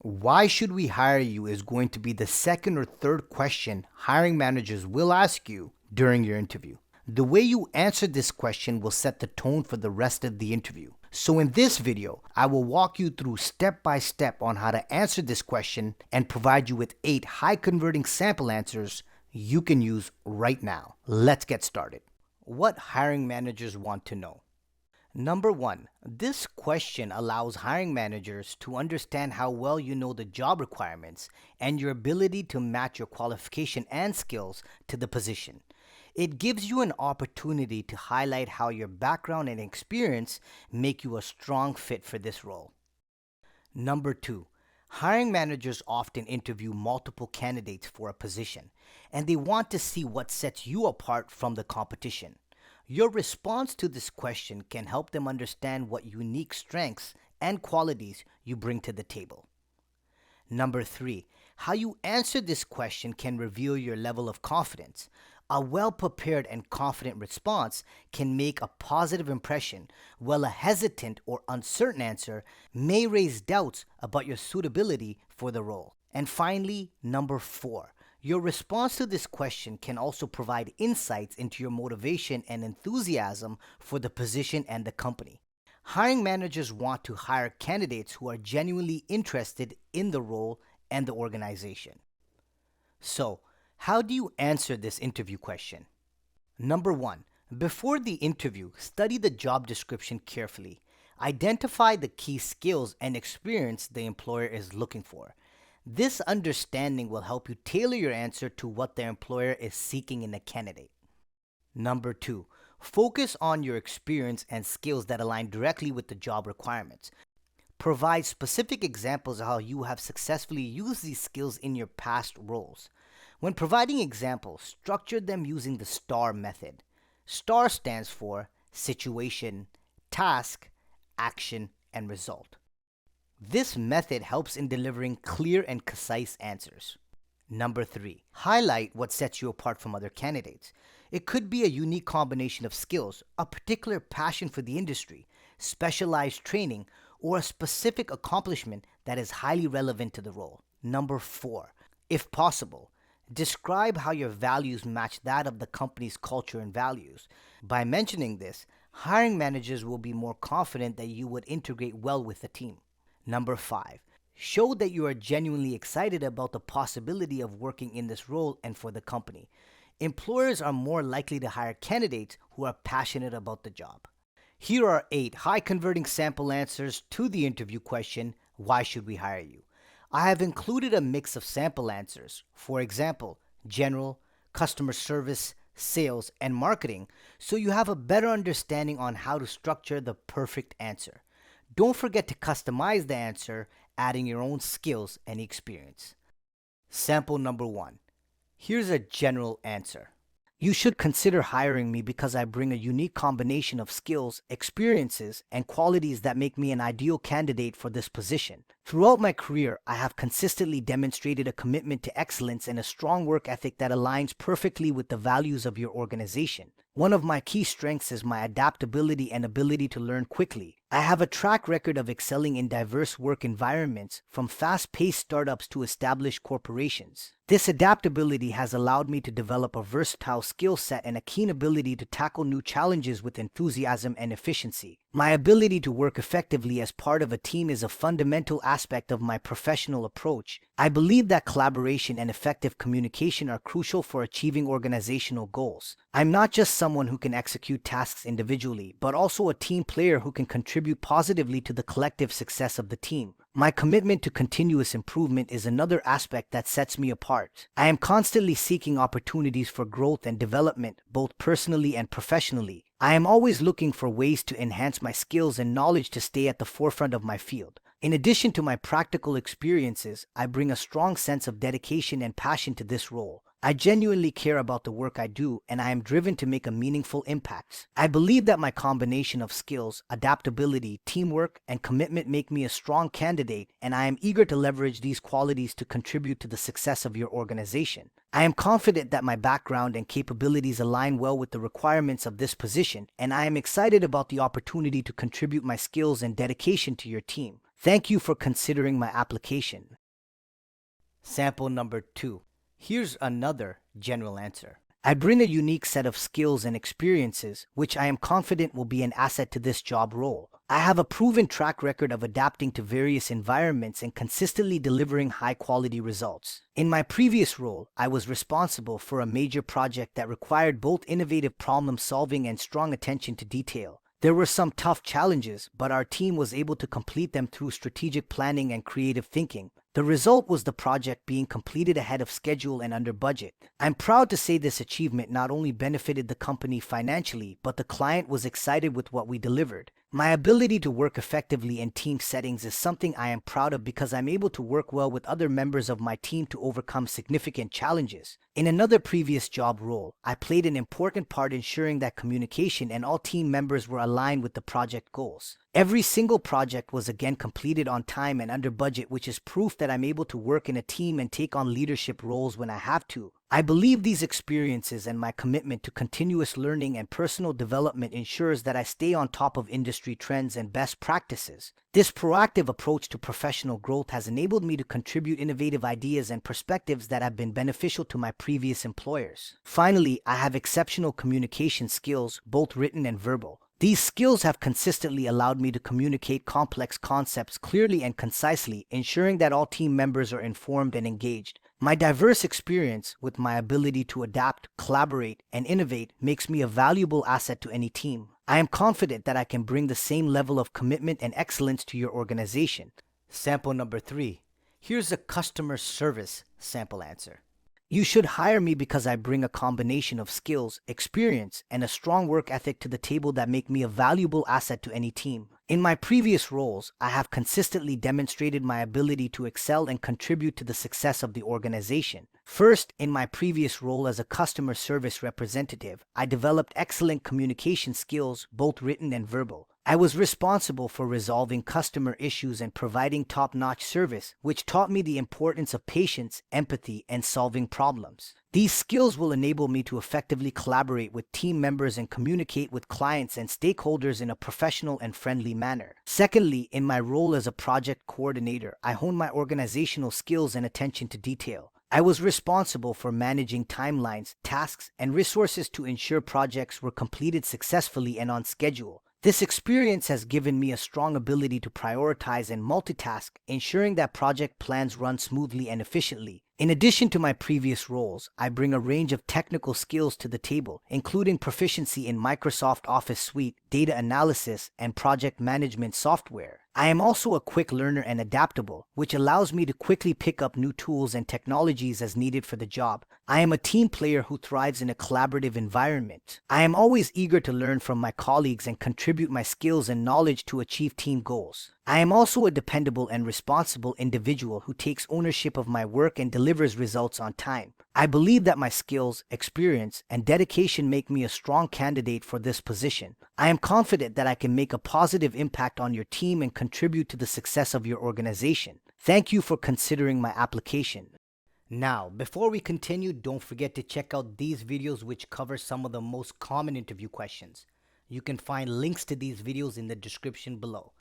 Why should we hire you is going to be the second or third question hiring managers will ask you during your interview. The way you answer this question will set the tone for the rest of the interview. So in this video, I will walk you through step by step on how to answer this question and provide you with 8 high converting sample answers you can use right now. Let's get started. What hiring managers want to know. Number 1, this question allows hiring managers to understand how well you know the job requirements and your ability to match your qualification and skills to the position. It gives you an opportunity to highlight how your background and experience make you a strong fit for this role. Number 2, hiring managers often interview multiple candidates for a position, and they want to see what sets you apart from the competition. Your response to this question can help them understand what unique strengths and qualities you bring to the table. Number 3, how you answer this question can reveal your level of confidence. A well-prepared and confident response can make a positive impression, while a hesitant or uncertain answer may raise doubts about your suitability for the role. And finally, number 4, your response to this question can also provide insights into your motivation and enthusiasm for the position and the company. Hiring managers want to hire candidates who are genuinely interested in the role and the organization. So, how do you answer this interview question? Number 1, before the interview, study the job description carefully. Identify the key skills and experience the employer is looking for. This understanding will help you tailor your answer to what the employer is seeking in a candidate. Number 2, focus on your experience and skills that align directly with the job requirements. Provide specific examples of how you have successfully used these skills in your past roles. When providing examples, structure them using the STAR method. STAR stands for situation, task, action, and result. This method helps in delivering clear and concise answers. Number 3, highlight what sets you apart from other candidates. It could be a unique combination of skills, a particular passion for the industry, specialized training, or a specific accomplishment that is highly relevant to the role. Number 4, if possible, describe how your values match that of the company's culture and values. By mentioning this, hiring managers will be more confident that you would integrate well with the team. Number 5, show that you are genuinely excited about the possibility of working in this role and for the company. Employers are more likely to hire candidates who are passionate about the job. Here are 8 high converting sample answers to the interview question, why should we hire you? I have included a mix of sample answers, for example, general, customer service, sales, and marketing, so you have a better understanding on how to structure the perfect answer. Don't forget to customize the answer, adding your own skills and experience. Sample number 1. Here's a general answer. You should consider hiring me because I bring a unique combination of skills, experiences, and qualities that make me an ideal candidate for this position. Throughout my career, I have consistently demonstrated a commitment to excellence and a strong work ethic that aligns perfectly with the values of your organization. One of my key strengths is my adaptability and ability to learn quickly. I have a track record of excelling in diverse work environments, from fast-paced startups to established corporations. This adaptability has allowed me to develop a versatile skill set and a keen ability to tackle new challenges with enthusiasm and efficiency. My ability to work effectively as part of a team is a fundamental aspect of my professional approach. I believe that collaboration and effective communication are crucial for achieving organizational goals. I'm not just someone who can execute tasks individually, but also a team player who can contribute positively to the collective success of the team. My commitment to continuous improvement is another aspect that sets me apart. I am constantly seeking opportunities for growth and development, both personally and professionally. I am always looking for ways to enhance my skills and knowledge to stay at the forefront of my field. In addition to my practical experiences, I bring a strong sense of dedication and passion to this role. I genuinely care about the work I do, and I am driven to make a meaningful impact. I believe that my combination of skills, adaptability, teamwork, and commitment make me a strong candidate, and I am eager to leverage these qualities to contribute to the success of your organization. I am confident that my background and capabilities align well with the requirements of this position, and I am excited about the opportunity to contribute my skills and dedication to your team. Thank you for considering my application. Sample number 2. Here's another general answer. I bring a unique set of skills and experiences, which I am confident will be an asset to this job role. I have a proven track record of adapting to various environments and consistently delivering high-quality results. In my previous role, I was responsible for a major project that required both innovative problem-solving and strong attention to detail. There were some tough challenges, but our team was able to complete them through strategic planning and creative thinking. The result was the project being completed ahead of schedule and under budget. I'm proud to say this achievement not only benefited the company financially, but the client was excited with what we delivered. My ability to work effectively in team settings is something I am proud of because I'm able to work well with other members of my team to overcome significant challenges. In another previous job role, I played an important part ensuring that communication and all team members were aligned with the project goals. Every single project was again completed on time and under budget, which is proof that I'm able to work in a team and take on leadership roles when I have to. I believe these experiences and my commitment to continuous learning and personal development ensures that I stay on top of industry trends and best practices. This proactive approach to professional growth has enabled me to contribute innovative ideas and perspectives that have been beneficial to my previous employers. Finally, I have exceptional communication skills, both written and verbal. These skills have consistently allowed me to communicate complex concepts clearly and concisely, ensuring that all team members are informed and engaged. My diverse experience with my ability to adapt, collaborate, and innovate makes me a valuable asset to any team. I am confident that I can bring the same level of commitment and excellence to your organization. Sample number 3. Here's a customer service sample answer. You should hire me because I bring a combination of skills, experience, and a strong work ethic to the table that make me a valuable asset to any team. In my previous roles, I have consistently demonstrated my ability to excel and contribute to the success of the organization. First, in my previous role as a customer service representative, I developed excellent communication skills, both written and verbal. I was responsible for resolving customer issues and providing top-notch service, which taught me the importance of patience, empathy, and solving problems. These skills will enable me to effectively collaborate with team members and communicate with clients and stakeholders in a professional and friendly manner. Secondly, in my role as a project coordinator, I honed my organizational skills and attention to detail. I was responsible for managing timelines, tasks, and resources to ensure projects were completed successfully and on schedule. This experience has given me a strong ability to prioritize and multitask, ensuring that project plans run smoothly and efficiently. In addition to my previous roles, I bring a range of technical skills to the table, including proficiency in Microsoft Office Suite, data analysis, and project management software. I am also a quick learner and adaptable, which allows me to quickly pick up new tools and technologies as needed for the job. I am a team player who thrives in a collaborative environment. I am always eager to learn from my colleagues and contribute my skills and knowledge to achieve team goals. I am also a dependable and responsible individual who takes ownership of my work and delivers results on time. I believe that my skills, experience, and dedication make me a strong candidate for this position. I am confident that I can make a positive impact on your team and contribute to the success of your organization. Thank you for considering my application. Now, before we continue, don't forget to check out these videos which cover some of the most common interview questions. You can find links to these videos in the description below.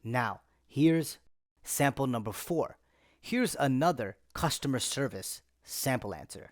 Now, here's sample number 4. Here's another customer service sample answer.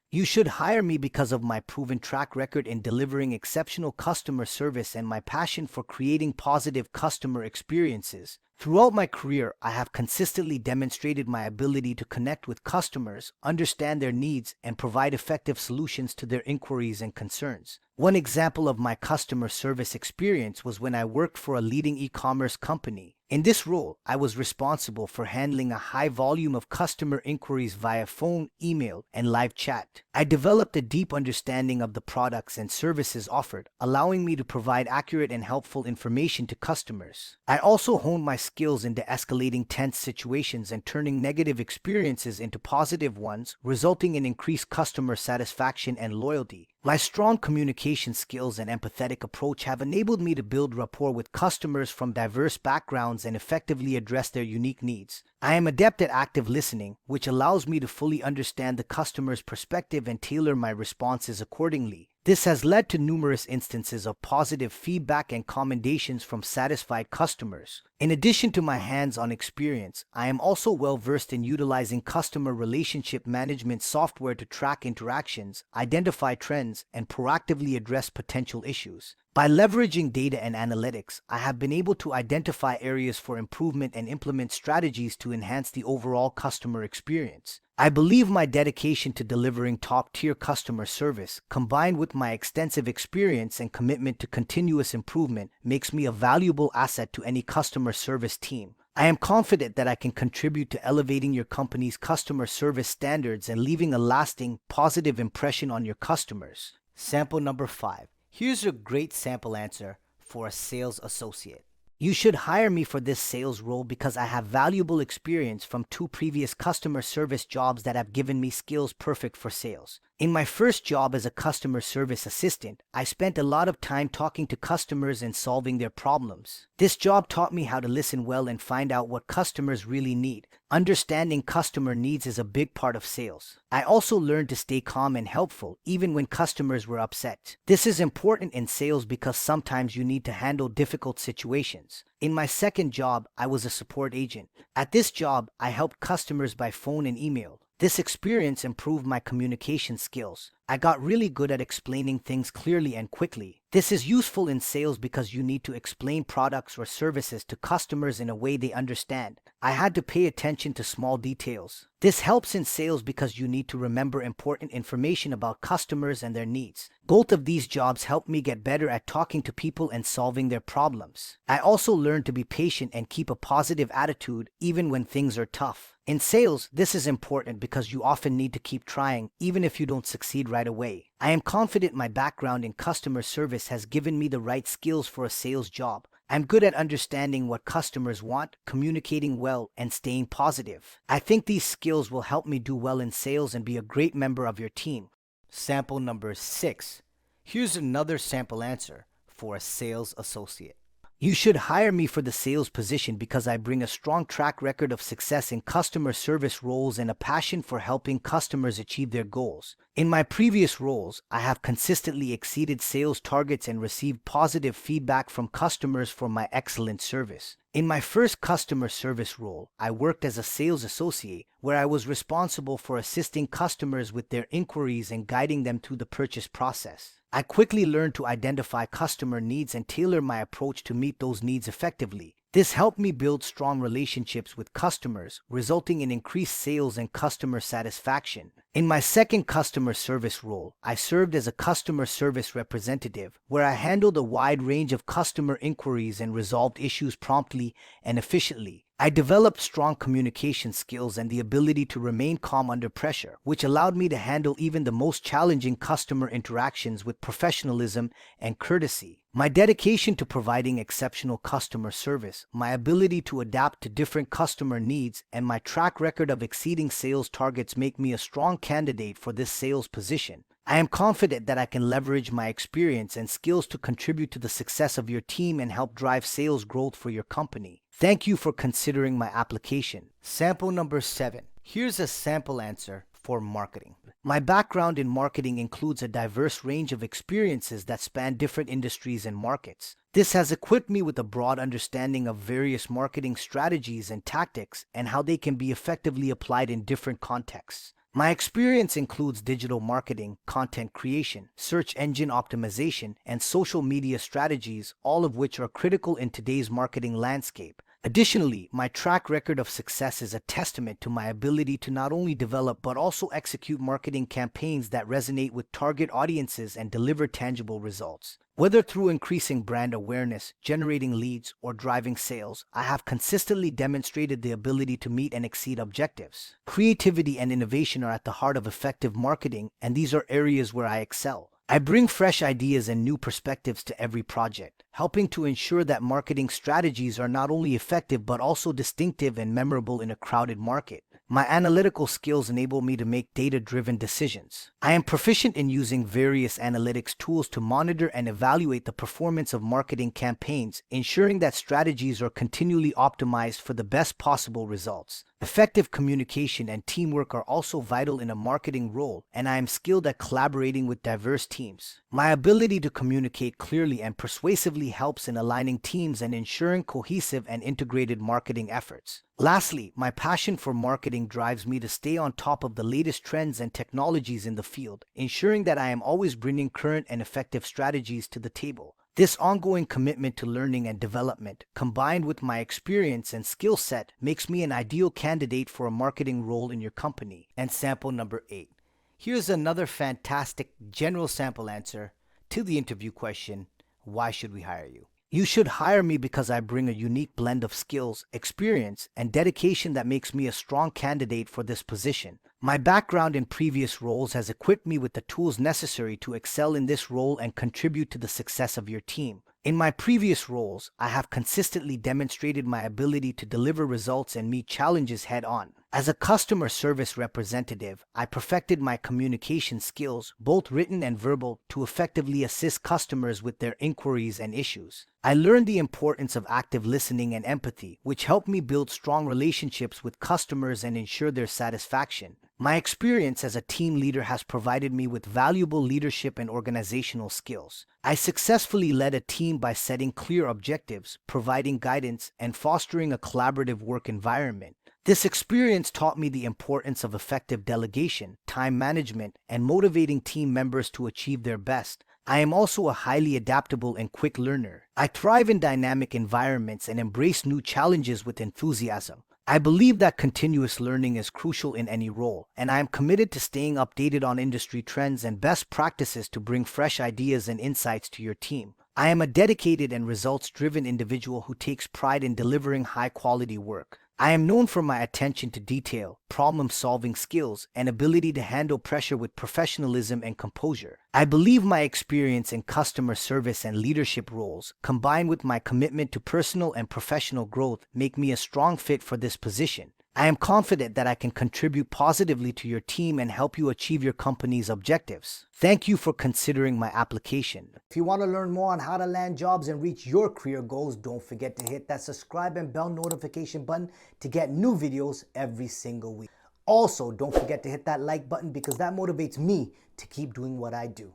You should hire me because of my proven track record in delivering exceptional customer service and my passion for creating positive customer experiences. Throughout my career, I have consistently demonstrated my ability to connect with customers, understand their needs, and provide effective solutions to their inquiries and concerns. One example of my customer service experience was when I worked for a leading e-commerce company. In this role, I was responsible for handling a high volume of customer inquiries via phone, email, and live chat. I developed a deep understanding of the products and services offered, allowing me to provide accurate and helpful information to customers. I also honed my skills into escalating tense situations and turning negative experiences into positive ones, resulting in increased customer satisfaction and loyalty. My strong communication skills and empathetic approach have enabled me to build rapport with customers from diverse backgrounds and effectively address their unique needs. I am adept at active listening, which allows me to fully understand the customer's perspective and tailor my responses accordingly. This has led to numerous instances of positive feedback and commendations from satisfied customers. In addition to my hands-on experience, I am also well versed in utilizing customer relationship management software to track interactions, identify trends, and proactively address potential issues. By leveraging data and analytics, I have been able to identify areas for improvement and implement strategies to enhance the overall customer experience. I believe my dedication to delivering top-tier customer service, combined with my extensive experience and commitment to continuous improvement, makes me a valuable asset to any customer service team. I am confident that I can contribute to elevating your company's customer service standards and leaving a lasting, positive impression on your customers. Sample number 5. Here's a great sample answer for a sales associate. You should hire me for this sales role because I have valuable experience from 2 previous customer service jobs that have given me skills perfect for sales. In my first job as a customer service assistant, I spent a lot of time talking to customers and solving their problems. This job taught me how to listen well and find out what customers really need. Understanding customer needs is a big part of sales. I also learned to stay calm and helpful even when customers were upset. This is important in sales because sometimes you need to handle difficult situations. In my second job, I was a support agent. At this job, I helped customers by phone and email. This experience improved my communication skills. I got really good at explaining things clearly and quickly. This is useful in sales because you need to explain products or services to customers in a way they understand. I had to pay attention to small details. This helps in sales because you need to remember important information about customers and their needs. Both of these jobs helped me get better at talking to people and solving their problems. I also learned to be patient and keep a positive attitude even when things are tough. In sales, this is important because you often need to keep trying even if you don't succeed right away. I am confident my background in customer service has given me the right skills for a sales job. I'm good at understanding what customers want, communicating well, and staying positive. I think these skills will help me do well in sales and be a great member of your team. Sample number 6. Here's another sample answer for a sales associate. You should hire me for the sales position because I bring a strong track record of success in customer service roles and a passion for helping customers achieve their goals. In my previous roles, I have consistently exceeded sales targets and received positive feedback from customers for my excellent service. In my first customer service role, I worked as a sales associate where I was responsible for assisting customers with their inquiries and guiding them through the purchase process. I quickly learned to identify customer needs and tailor my approach to meet those needs effectively. This helped me build strong relationships with customers, resulting in increased sales and customer satisfaction. In my second customer service role, I served as a customer service representative, where I handled a wide range of customer inquiries and resolved issues promptly and efficiently. I developed strong communication skills and the ability to remain calm under pressure, which allowed me to handle even the most challenging customer interactions with professionalism and courtesy. My dedication to providing exceptional customer service, my ability to adapt to different customer needs, and my track record of exceeding sales targets make me a strong candidate for this sales position. I am confident that I can leverage my experience and skills to contribute to the success of your team and help drive sales growth for your company. Thank you for considering my application. Sample number 7. Here's a sample answer for marketing. My background in marketing includes a diverse range of experiences that span different industries and markets. This has equipped me with a broad understanding of various marketing strategies and tactics and how they can be effectively applied in different contexts. My experience includes digital marketing, content creation, search engine optimization, and social media strategies, all of which are critical in today's marketing landscape. Additionally, my track record of success is a testament to my ability to not only develop but also execute marketing campaigns that resonate with target audiences and deliver tangible results. Whether through increasing brand awareness, generating leads, or driving sales, I have consistently demonstrated the ability to meet and exceed objectives. Creativity and innovation are at the heart of effective marketing, and these are areas where I excel. I bring fresh ideas and new perspectives to every project, helping to ensure that marketing strategies are not only effective but also distinctive and memorable in a crowded market. My analytical skills enable me to make data-driven decisions. I am proficient in using various analytics tools to monitor and evaluate the performance of marketing campaigns, ensuring that strategies are continually optimized for the best possible results. Effective communication and teamwork are also vital in a marketing role, and I am skilled at collaborating with diverse teams. My ability to communicate clearly and persuasively helps in aligning teams and ensuring cohesive and integrated marketing efforts. Lastly, my passion for marketing drives me to stay on top of the latest trends and technologies in the field, ensuring that I am always bringing current and effective strategies to the table. This ongoing commitment to learning and development, combined with my experience and skill set, makes me an ideal candidate for a marketing role in your company. And sample number 8. Here's another fantastic general sample answer to the interview question, why should we hire you? You should hire me because I bring a unique blend of skills, experience, and dedication that makes me a strong candidate for this position. My background in previous roles has equipped me with the tools necessary to excel in this role and contribute to the success of your team. In my previous roles, I have consistently demonstrated my ability to deliver results and meet challenges head-on. As a customer service representative, I perfected my communication skills, both written and verbal, to effectively assist customers with their inquiries and issues. I learned the importance of active listening and empathy, which helped me build strong relationships with customers and ensure their satisfaction. My experience as a team leader has provided me with valuable leadership and organizational skills. I successfully led a team by setting clear objectives, providing guidance, and fostering a collaborative work environment. This experience taught me the importance of effective delegation, time management, and motivating team members to achieve their best. I am also a highly adaptable and quick learner. I thrive in dynamic environments and embrace new challenges with enthusiasm. I believe that continuous learning is crucial in any role, and I am committed to staying updated on industry trends and best practices to bring fresh ideas and insights to your team. I am a dedicated and results-driven individual who takes pride in delivering high-quality work. I am known for my attention to detail, problem-solving skills, and ability to handle pressure with professionalism and composure. I believe my experience in customer service and leadership roles, combined with my commitment to personal and professional growth, make me a strong fit for this position. I am confident that I can contribute positively to your team and help you achieve your company's objectives. Thank you for considering my application. If you want to learn more on how to land jobs and reach your career goals, don't forget to hit that subscribe and bell notification button to get new videos every single week. Also, don't forget to hit that like button because that motivates me to keep doing what I do.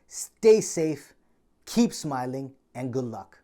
Stay safe, keep smiling, and good luck.